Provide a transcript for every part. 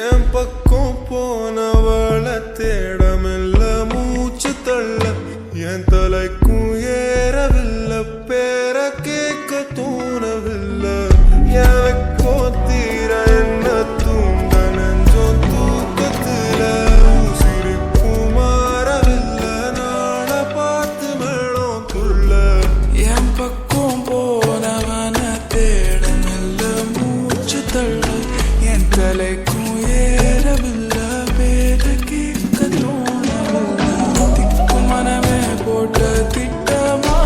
என் பக்கம் போனவள தேடமில்ல மூச்சு தள்ள என் தலைக்கும் ஏறவில்லை பேர கேட்க தோணவில்லை எனக்கோ தீர என்ன தூண்ட நெஞ்சோ தூக்கத்துல உசிருக்கும் மாறவில்லை நாள பார்த்து மேளம் துள்ள என் பக்கம் போனவன தேடமில்ல மூச்சு தள்ள என் தலைக்கும் ஏறவில்லை பேர கேட்க தோணவில்லை திக்கும் மனமே போட்ட திட்டமா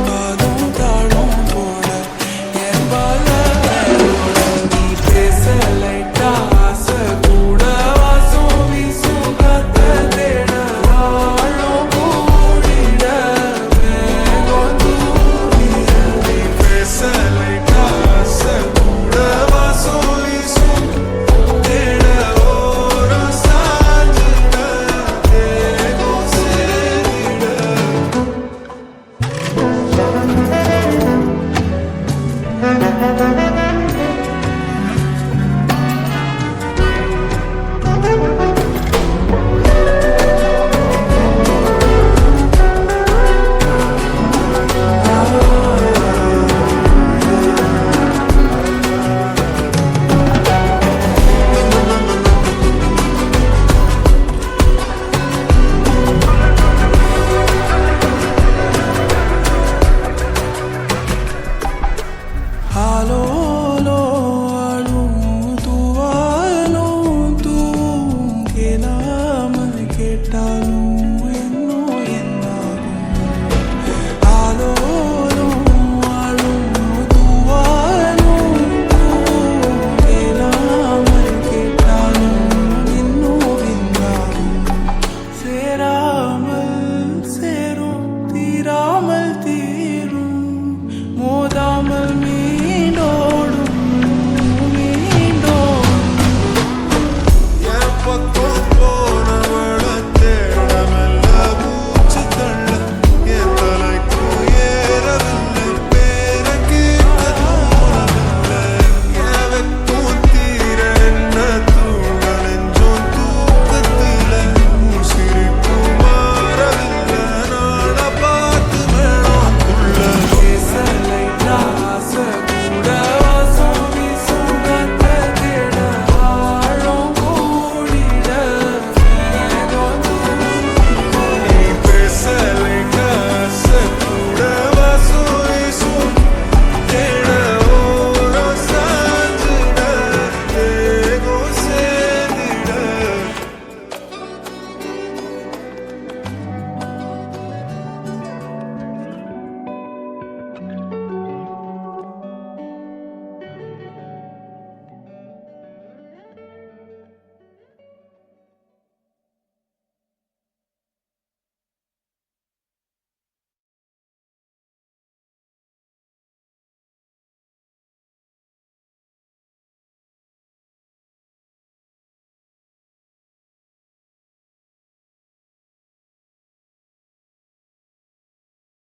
பாதம் தாழும் போல என் பால நீ பேச லைட்டா ஆசை கூட வாசம் வீசும் காத்த தேட ஆழம் கூடிட வேகம் தூரிட நீ பேச லைட்டா ஆசை கூட வாசம் வீசும் தேட ஓரம் சாஞ்சிட தேகம் சேரிட